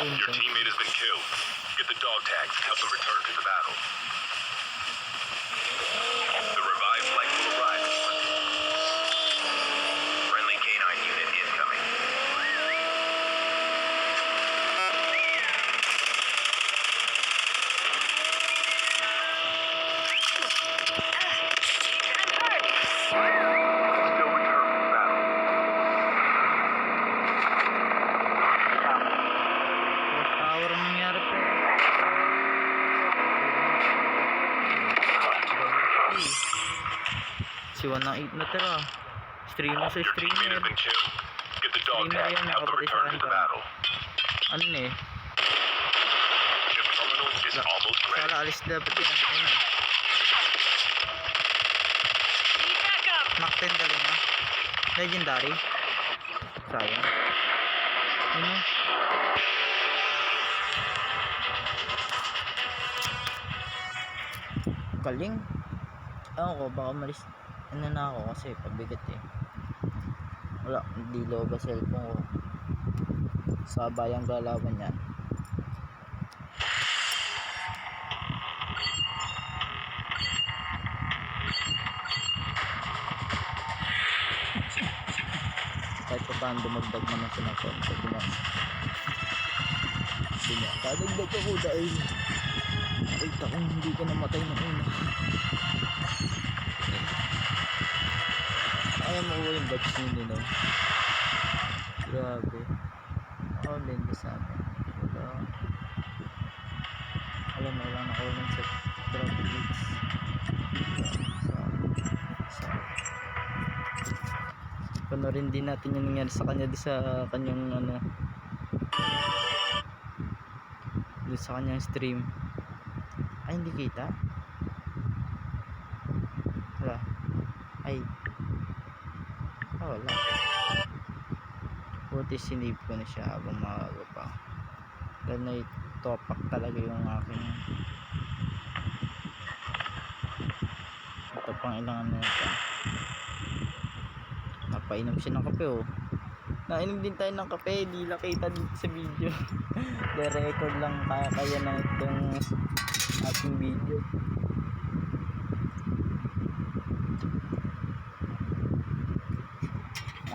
stream Your ko. teammate has been killed. Get the dog tags and help them return to the battle. The revived flight will arrive. Friendly canine unit incoming. Still return to the battle. Watch hour ang nangyari po. Si 1 ng 8 na tira. Streamer sa Your teammate streamer. has been killed. Get the dog Streamer tags yan, and help them nakapatay sa return to akin the pa. battle. Ano na eh. Chip terminal is almost ready. Sala alis dapat yan. Ayun. Need backup. Mac 10 galing ha. Legendary. Sayang. Ano? Galing. Ewan ko, baka malis. Ano na ako kasi pabigat eh. Wala, hindi low ba cellphone ko. Sabay ang galawan yan. Kahit pa paano dumagdag naman siya ng konti. Kadagdag ako dahil nakita kong hindi ka namatay ng una. Ayaw mo ko yung batch nyo no. Grabe. Ako din sa amin. Wala. Alam mo lang nakawalan sa traffic gates. Panorin din natin yung nangyari sa kanya di sa kanyang ano, di sa kanyang stream. Ay hindi kita. Wala. Ay wala. Buti sinave ko na siya habang maaga pa. Dahil na-topak talaga yung aking ito pang ilang ano ito. Napainom siya ng kape oh. Nainom din tayo ng kape, di nakita dito sa video. De-record lang kaya na itong ating video.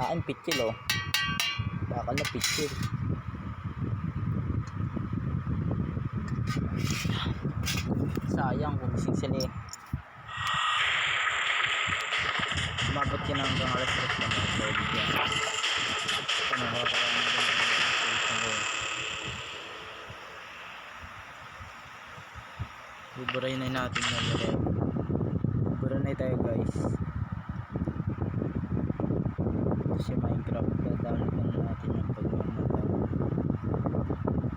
Ang pitchil oh. Bakal na pitchil. Sayang kung gising sila eh. Umabot ka na hanggang alas 3 naman. Pwede yan. Ito na mga kaya naman. Buburay na natin na laro. Buburay na tayo guys. Si Minecraft dadali na natin yung pagmamatay.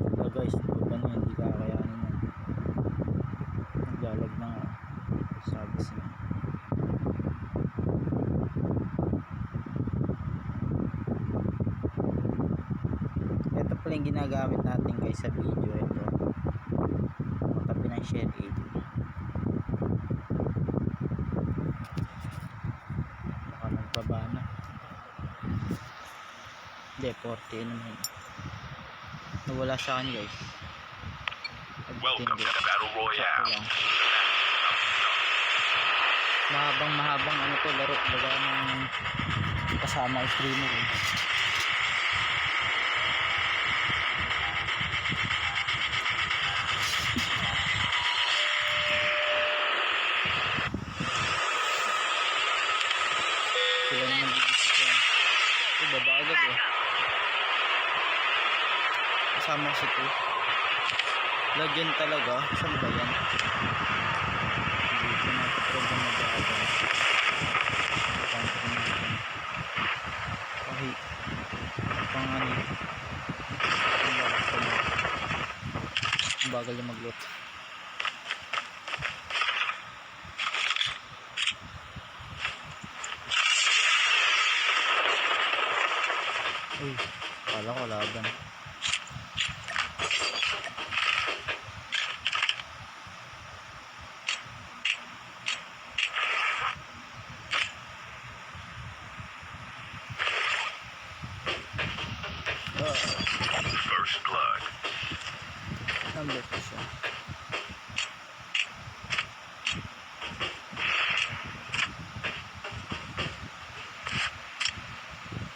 Diba guys, pag ano hindi kakayanin yan. Naglalag na nga. Sabi siya. Ito pala yung ginagamit natin guys sa video. Ito matabi ng shell aid. Baka magpaba na. Hindi, 40 naman. Nawala sa akin guys. Welcome to the Battle Royale. Mahabang ano to laro. Baga ng kasama yung streamer eh. Sila naman dito yan. Ito baba agad eh. Kasama si ito. Lagyan talaga. Saan ba yan? Dito natin program na daagan. Pangko natin. Kahit pangani. Ang bagal yung mag-loot. Uy, kala ko laban. First blood. Number 2 siya.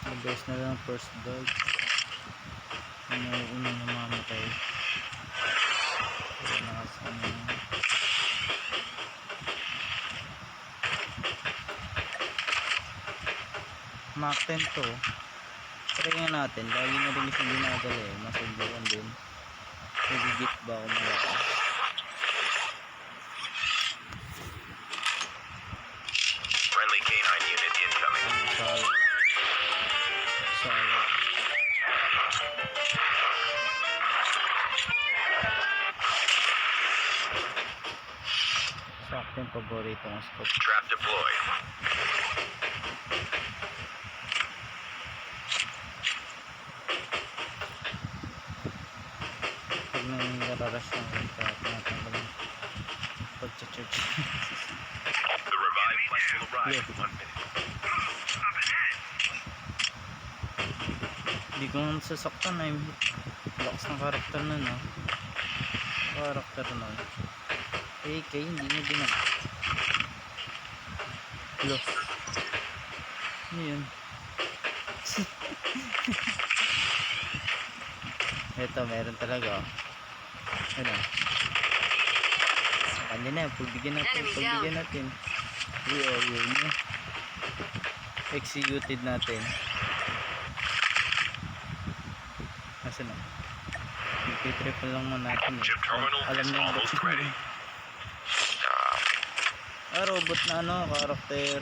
Mabilis na lang first dog. Ano unang namamatay. Pero nakasama na. Mach 10 to. Try nga natin. Lagi na rin isang ginagala eh. Masagbukan din. Nagigit ba ako malakas? Friendly canine unit incoming. Solid. Solid. Sakto yung paborito ng scope. Trap deployed. Pag nangyararas ng tinatanggal yung pag-church. The revived flight will arrive in 1 minute. Hindi ko nga sasaktan na yung lakas ng karakter nun ah. Karakter nun. AK hindi niya dinag. Lo. Ano yun? Eto meron talaga. Ano? Ano na, pagbigyan natin. Yun na. Executed natin. Kasi na. Ipitriple lang mo natin eh. Chip terminal Alam is na yung almost bot. ready. Robot na ano, karakter.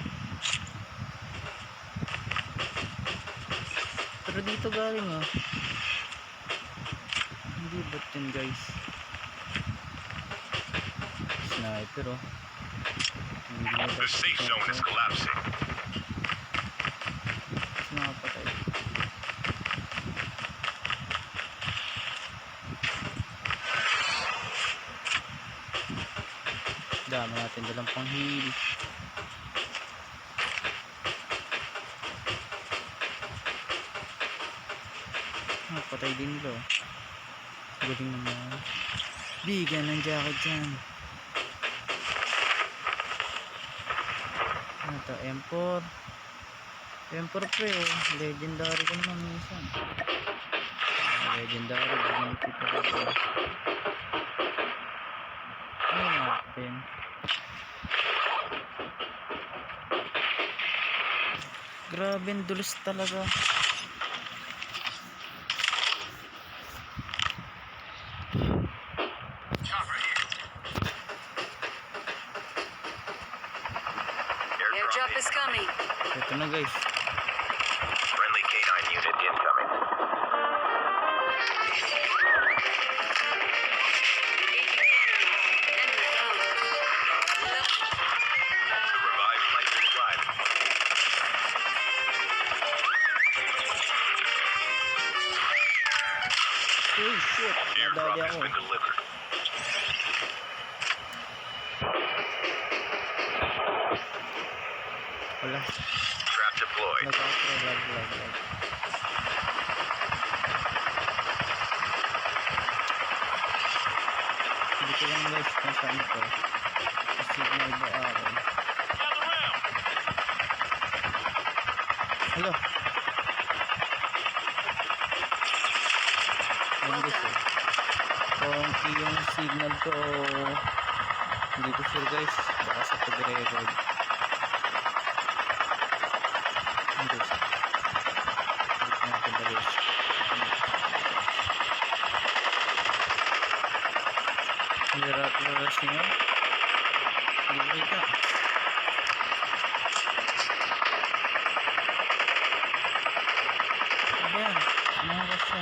Pero dito galing oh. Hindi bot yun guys. Sniper oh. The safe zone is collapsing. Nakapatay. Dami natin dalang pang heal. Patay din nila oh. Galing naman. Bigyan ng jacket dyan. Ano to? M4. M4 pre oh. Legendary ko naman minsan. Legendary. Bigyan kita ko ito. Ano natin? Grabe ang dulos talaga. Airdrop is coming. Ito na guys. Friendly canine unit incoming. The revived flight will arrive. Oh shit. Airdrop Nadali has ako. been delivered. Wala. Trap deployed. Lag. Hindi ko lang guys kung saan ito. Signal ba ako? Hello. Ayun guys eh. Kung yung signal ko hindi ko sure guys. Baka sa pag-record. Ayun guys. Wait natin na guys. Niras niyo? Hindi ko kita. Ano yan? Mga kasi.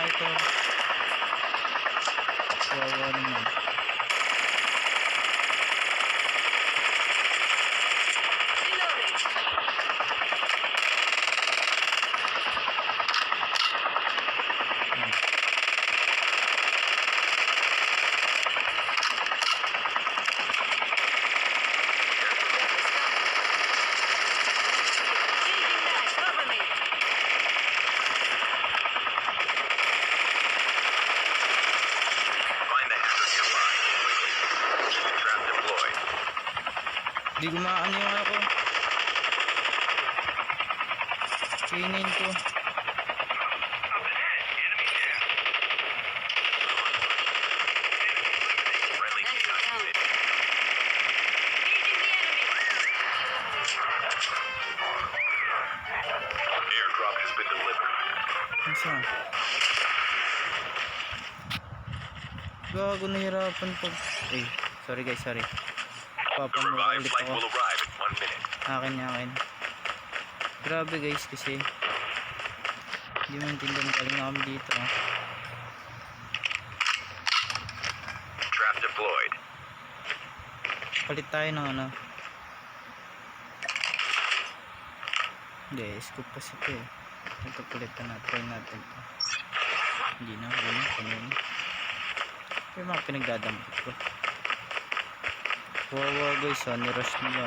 Ito. Kawawa naman. Reloading. Changing back. Cover me. Hindi ko maano yung ano ko. Kainin ko. Friendly Enemy K9 down. unit. Engaging the enemy. Airdrop has been delivered. Isa. Gago, nahirapan pag... Ay, sorry guys, sorry. The Papamura revived ulit flight ako. will arrive in 1 minute. Akin. Grabe guys, kasi hindi mo intindihan, galing na kami dito. Trap deployed. Palit tayo ng ano. Hindi, scoop kasi ito eh. Ito palitan natin, try natin ito. Hindi na, kanina. Ito yung mga pinagdadampot ko. Wawa guys, nirush nila.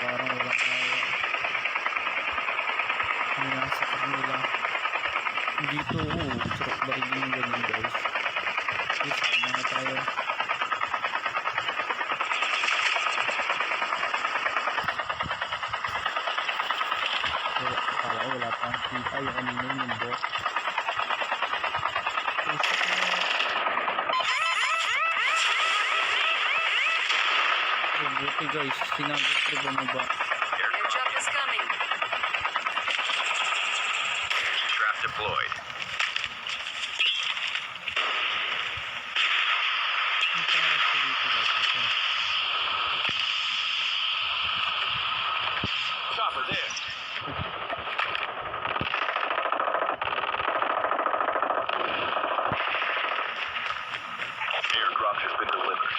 Parang walang kaya. Ang nasa kanila. Dito, sarap barigin yung ganyan guys. Guys, sama na tayo. Akala ko wala pang kita yung kanina yung bot. Buti guys, sinabot ko bumaba. Airdrop is coming. Trap deployed. Ang pangarap ko dito guys. Okay. Chopper there. Airdrop has been delivered.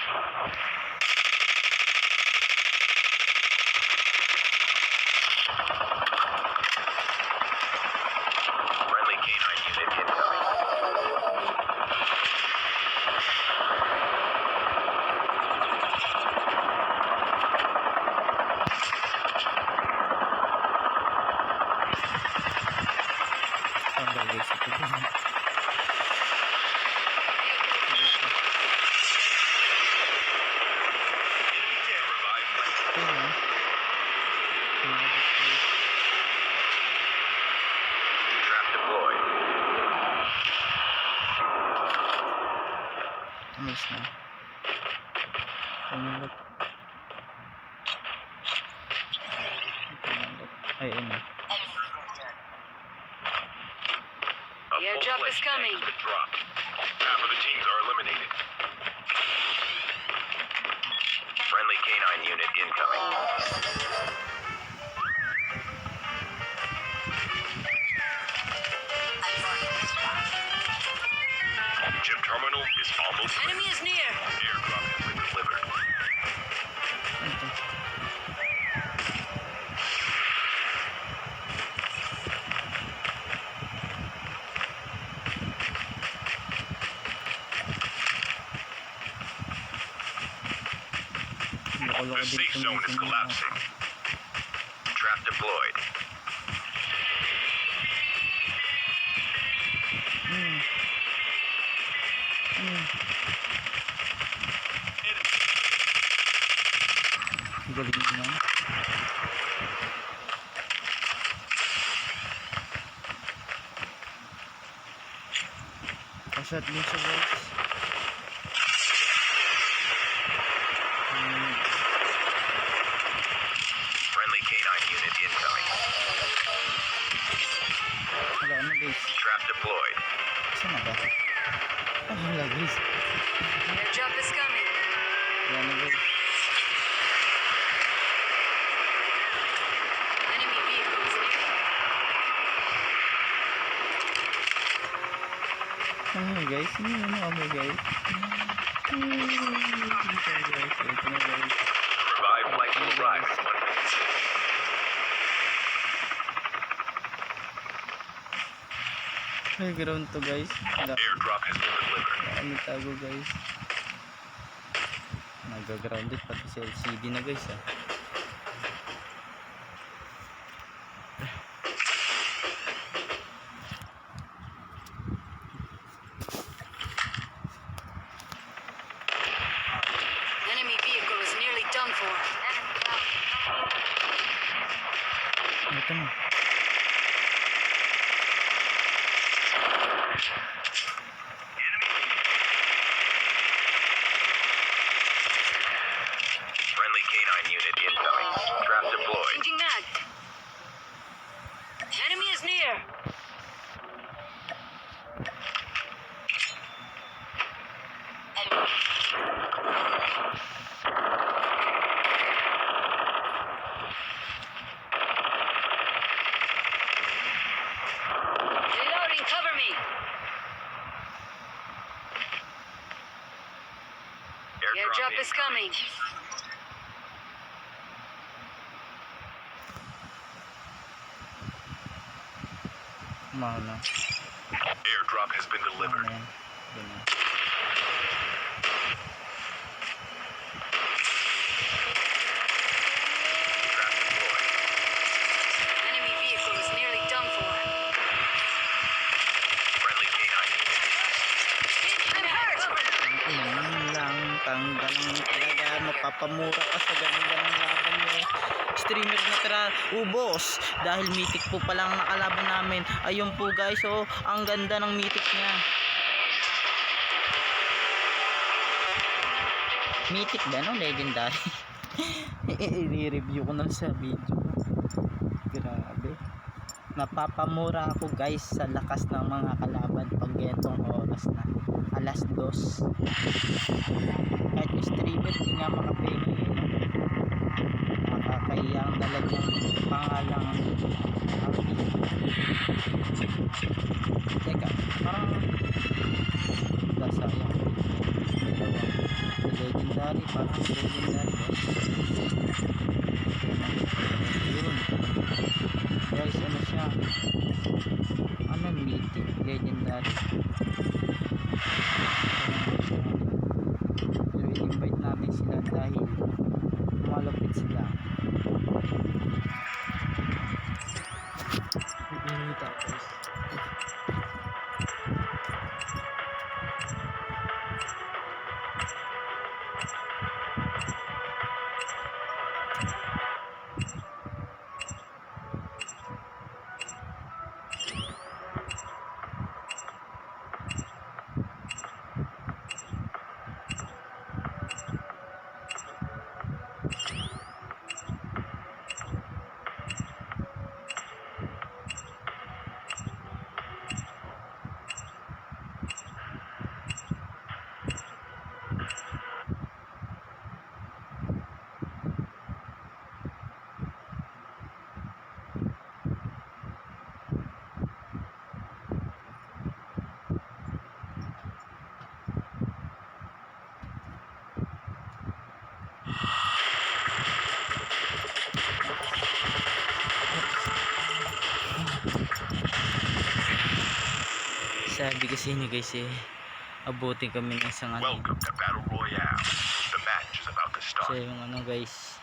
Friendly K9 unit incoming. Tambal guys, ito din. Revived flight. Ito na. Sinabot guys. Trap deployed. Amis na. Pumalot. Ay, ayun na. A The airdrop full-fledged is coming. tank has been dropped. Half of the teams are eliminated. Friendly K9 unit incoming. Chip terminal is almost ready. Enemy is near. Airdrop has been delivered. Ito. Loko-loko The din safe itong zone is mission na collapsing. Trap deployed. Galing naman. Shot din siya guys. Friendly K9 unit incoming. Wala na guys. Trap deployed. Saan na ba? Ah, wala guys. Airdrop is coming. Wala na guys. Enemy vehicle is near. Ah guys, hindi na kami guys. Ito guys, ito na guys. The revived flight will arrive in 1 minute. Ay, ground to guys. Wala Airdrop has been delivered. kami tago guys. Nag-grounded pati si LCD na guys ah. Enemy vehicle is nearly done for. Ito na. Friendly canine unit incoming. Trap deployed. Changing mag. Enemy is near. Reloading, cover me. Airdrop is coming. Mahal na. Airdrop has been delivered. Ayan. Ganun. Trap deployed. Enemy vehicle is nearly done for. Friendly canine unit. I'm hurt. Ang lang, tanggalang talaga, mapapamura ka sa ganda ng laban mo. Streamer na tara, ubos. Dahil mythic po palang nakalaban namin. Ayun po guys, oh, ang ganda ng mythic niya. Mythic ba, no? Legendary. I-review ko na sa video. Grabe. Napapamura ako guys sa lakas ng mga kalaban pag ganitong oras na. Alas 2. Kahit yung streamer hindi nga makapengi. Nakakaya ang talagang pangalang teka, parang sayang. Legendary, parang legendary yun guys, ano siya, ano, mythic, legendary. So i-invite natin sila dahil malapit sila. Tapos sabi kasi ni guys abutin kami ng isang ano. Welcome to Battle Royale. The match is about to So start. yung ano guys,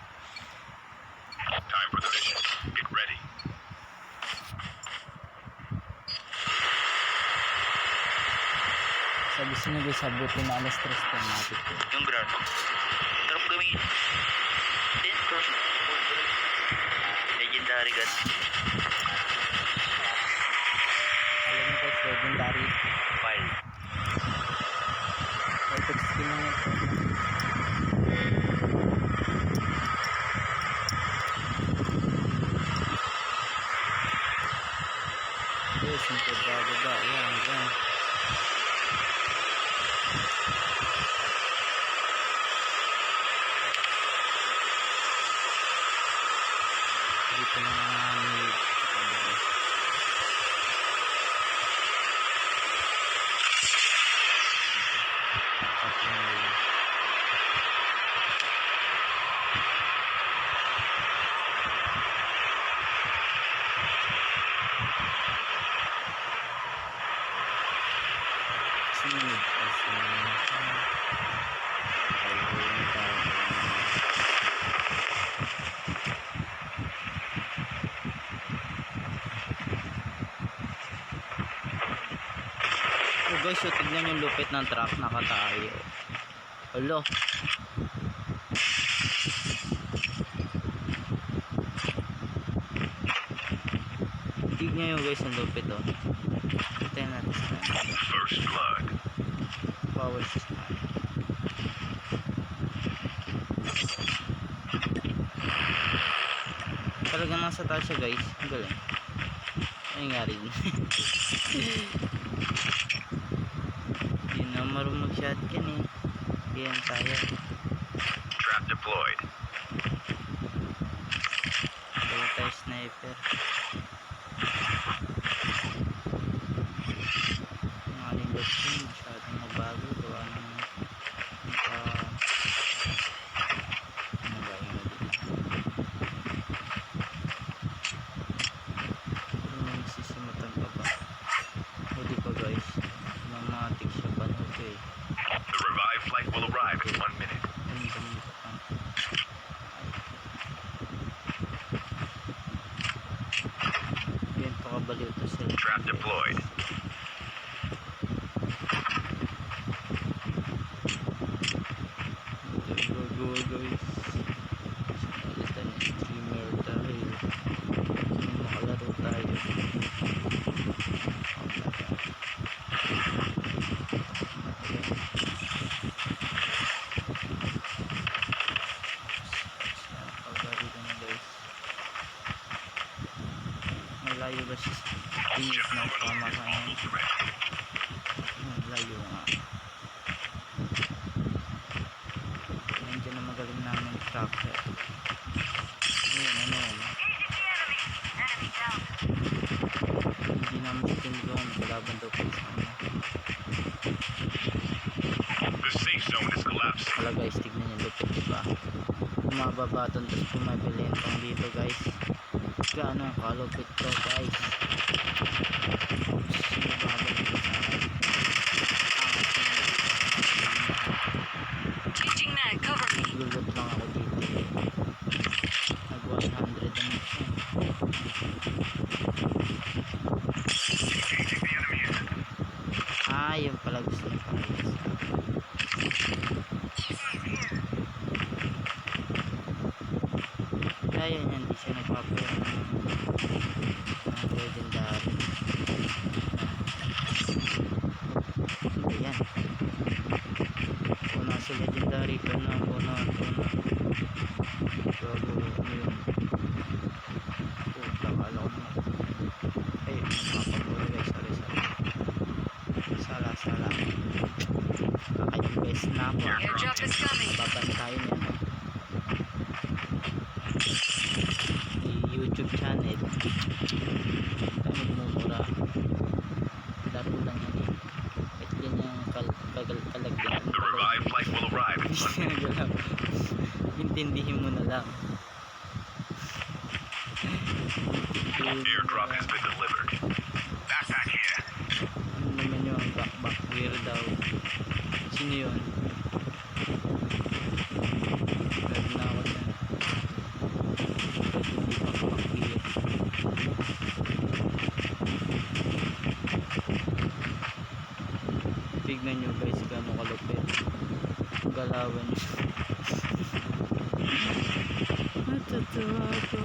Time for the mission. Get ready. sabi sino guys abutin na alas 3 natin. Yung ground. Sarap gamitin. Then, cross. Legendary gun. Alam mo guys, legendary. File. Epic skin na yun. Yes, yung pagbababa. Yan, yan. Dito na namin. Sunod kasi oh guys, so tignan yung lupit ng truck, nakatayo. Alo, Tignan nyo guys ang lupit oh. Tignan natin sa kanya. First blood. Power system. Talagang nasa taas siya guys. Ang galing. Ano nangyari din? Hindi na marunong mag-shotgun eh. Yan tayo. Trap deployed. Kaya tayo sniper. Ang aling doctrine masyadong mabago. Gawa ng sisimutan pa ba? O di pa guys. Mamatik siya pa nito eh. The revived flight will arrive in 1 minute. Yan pakabaliw to sila. Trap deployed. Go guys. Sinalitan ng streamer tayo. Makalaro tayo. Pagalitan na guys. Malayo ba siya? Tingis na tama ka na. Malayo nga. Nandiyan na magaling namin tracker. Ano yan? Hindi namin tinulungan. Kalaban daw po sa kanya. The safe zone is collapsing. Wala guys, tignan niyo lupit diba? Bumababaton tapos pumabilintang dito guys. Gaano ang kalupit to guys. Changing mag, cover me. Lulot lang ako dito. Nag 100 ang siya. Yun pala gusto ng pangyalis. Kaya yan, hindi siya nagpapayan ng legendary. Hindi yan. Kung nasa legendary ka na, bago mo yun. Kala ko naman. Ay, mapapura guys, sorry. Sala. Kakayong guys na ako. Airdrop is coming. Babantayan yan. YouTube channel. Kami mumura. Laro lang yan eh. At yan yung kalagyan. The revived flight will arrive in 1 minute. Intindihin mo na lang. Airdrop has been delivered. Backpack here. Ano naman yung backpack gear daw? Sino yun? Pwede na ako dyan. Pwede di backpack gear. Tignan nyo guys gano'ng kalupit. Galawan nyo. Matutuwa ako.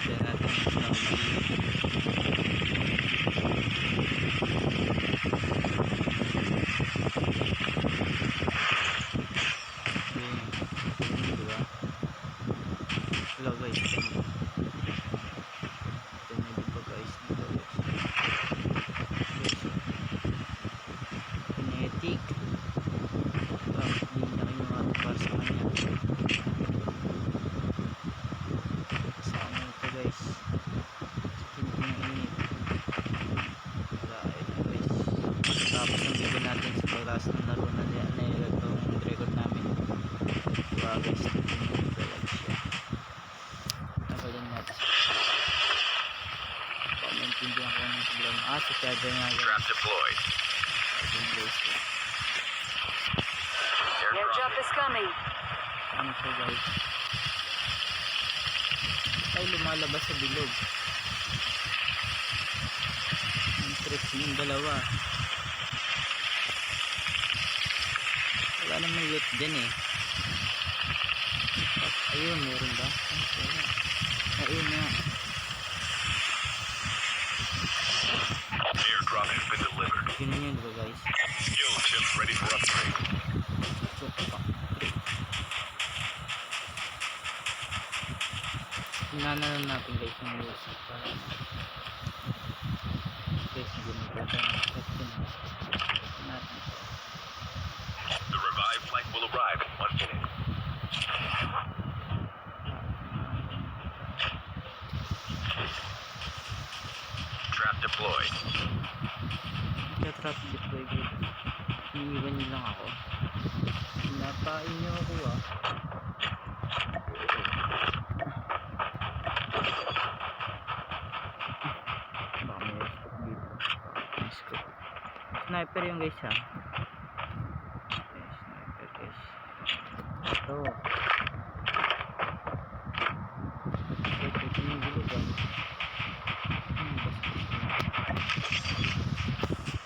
Kaya natin diba? Hello guys. Ito na diba guys? Kinetic. Hindi na kayo matupar sa kanya. Kasama ito guys. Hindi na init. Ito guys. Tapos ang video natin sa pagtaas ng laro na itong record namin. Diba guys? Nakalin natin. Maintindihan ko ng problema. Sa charger nga guys. Trap deployed. Airdrop is coming. Ano po guys? Ay lumalabas sa bilog. Ang trip yung dalawa. Wala namang loot dyan eh. Ayun, meron ba? Ayun nga. Tingnan na lang natin guys yung music para guys hindi na natin natin. The revived flight will arrive in 1 minute. Trap deployed. Kaya trap deploy guys. Iniiwan niyo lang ako. Pinapain niyo ako ah. Baka may scope dito. May scope. Sniper yung guys ha. Okay, sniper guys. Ito. Guys, ito yung gilid ah.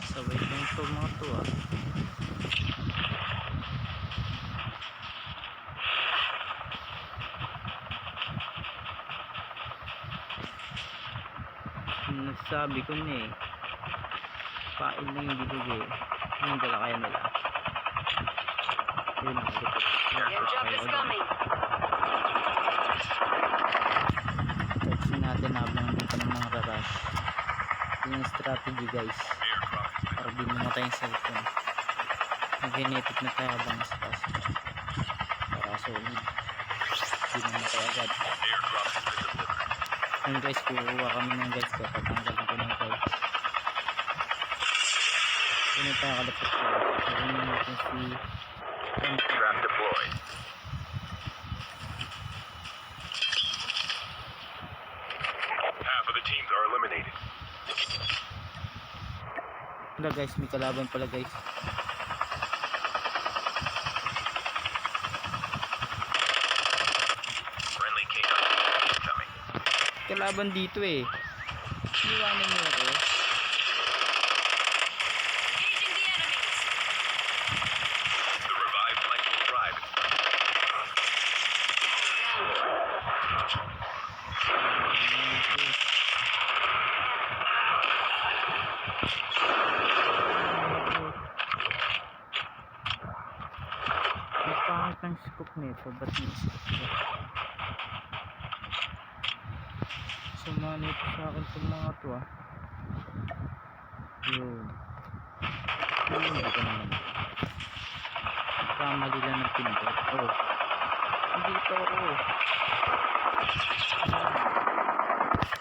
Sabay ko ito mga to ah. Nasabi ko na eh, pain lang yung bibig eh. Yung dala kaya nila. Yun ang agad. Airdrop is coming. Touching natin habang dito ng mga raras. Yun yung strategy guys. Para di mamatay yung cellphone. Mag-genetic na tayo habang mas fast. Para solid. Di mamatay agad. Airdrop has been delivered. Yun guys, kukuha kami ng guys ko. Patanggal ako ng guys. Yun yung tayo kalapit ko. Yun yung natin si Trap deployed. Half of the teams are eliminated. Wala guys, may kalaban pala guys. Friendly K9 incoming. Kalaban dito eh. Iniwanan niyo ako. Engaging the enemies. The revived flight will arrive. May pangit ang scoop nito. Ba't may scoop ba? Sumanit sa akin itong mga to ah. Yun. Yun ba ito naman? Kamali lang ng pindot. Oh. Dito ako.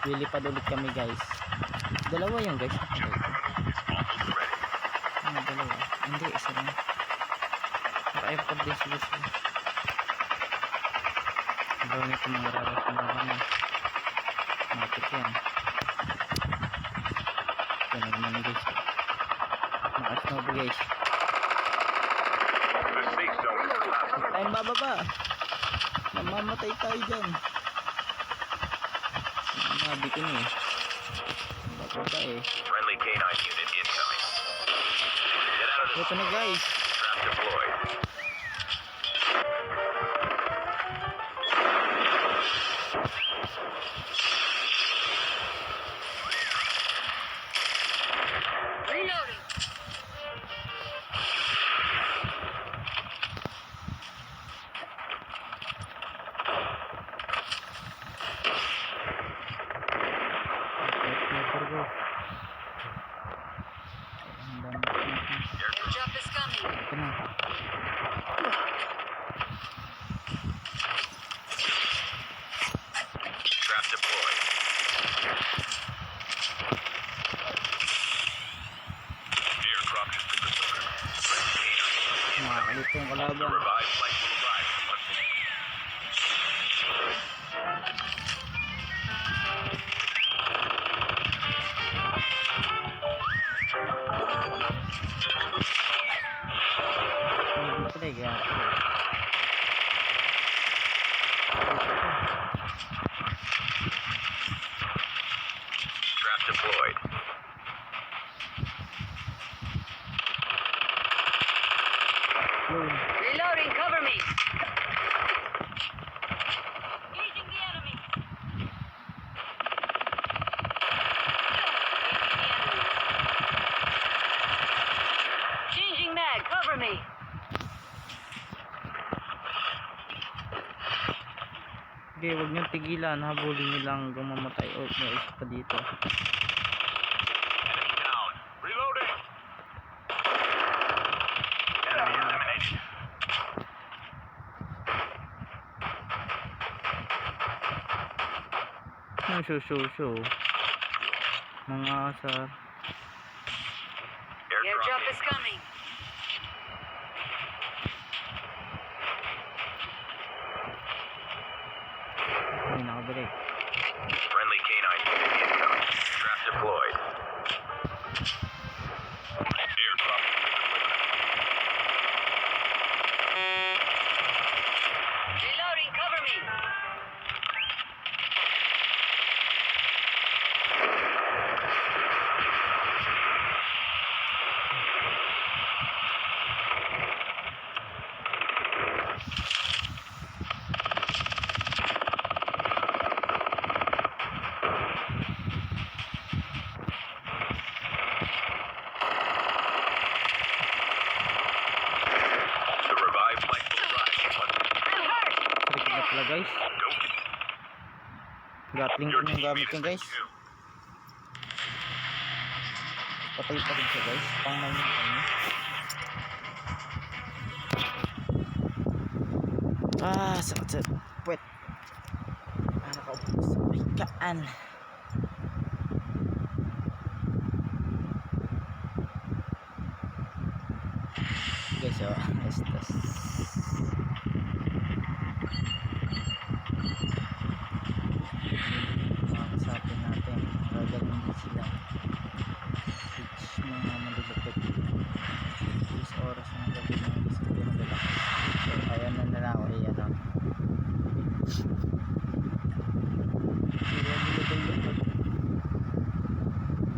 Lilipad ulit kami guys. Dalawa yan guys. Almost ready. Ano dalawa? Hindi, isa lang. Naka-airpod din sila sila. Gawin ito mga raras na kami. Matik yan. Ito na naman guys. Naka-snow guys. The safe zone is collapsing. Huwag tayong bababa. Namamatay tayo dyan. Sinabi ko na eh. Bababa eh. Friendly K9 unit incoming. Get out of the Ito na guys. trap deployed. Reloading. Sniper guys. Ang dami sniper. Airdrop is coming. Ito na. Trap deployed. Airdrop has been delivered. Friendly K9 Makakalito yung The kalaban. revived flight will arrive in 1 minute. Hindi pala eh. Kaya Trap deployed. yun. Reloading. Cover me. Engaging the enemies. Changing mag. Cover me. Sige, huwag niyong tigilan. Habulin niyo lang hanggang mamatay. Oh, may isa pa dito. Enemy down. Reloading. Enemy eliminated. Show. Mga asar. Airdrop is coming. Ay, nakabalik. Friendly canine unit incoming. Trap deployed. Airdrop has been delivered. Reloading, cover me. The revived flight will rise once I'm hurt. Sarikot na pala guys. don't get Gatling your din yung gamit teammate ko has been guys. killed. Patay pa rin siya guys. Pangay yung kanya. Sakit sa puwet. Nakaupo sa bikaan. Guys, estos. Mga kasapin natin. Gagaling din sila. Which mga malulupit. 6 oras na gabi mga disiplina nila. So, ayan na nila ako. Ayan lang.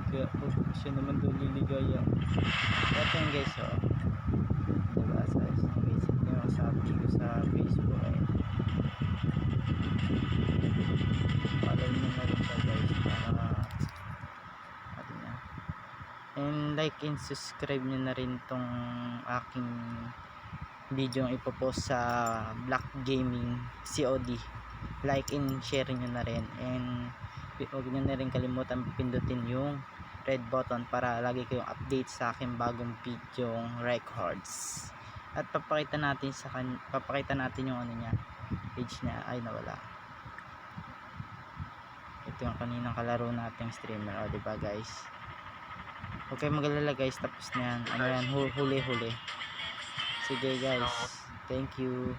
Kaya siya naman doon liligaya. Ito yung guys, diba, sa guys, ito yung sabi ko sa Facebook ay follow nyo na rin siya guys para ano na, and like and subscribe nyo na rin tong aking video yung ipopost sa Black Gaming COD. Like and share nyo na rin, and huwag nyo na rin kalimutan pindutin yung red button para lagi kayong update sa aking bagong video records. At papakita natin yung ano niya, page niya. Ay, nawala. Ito yung kaninang kalaro nating streamer, diba guys? Huwag kayong magalala guys, tapos na yan. Ano yan, huli. Sige guys, thank you.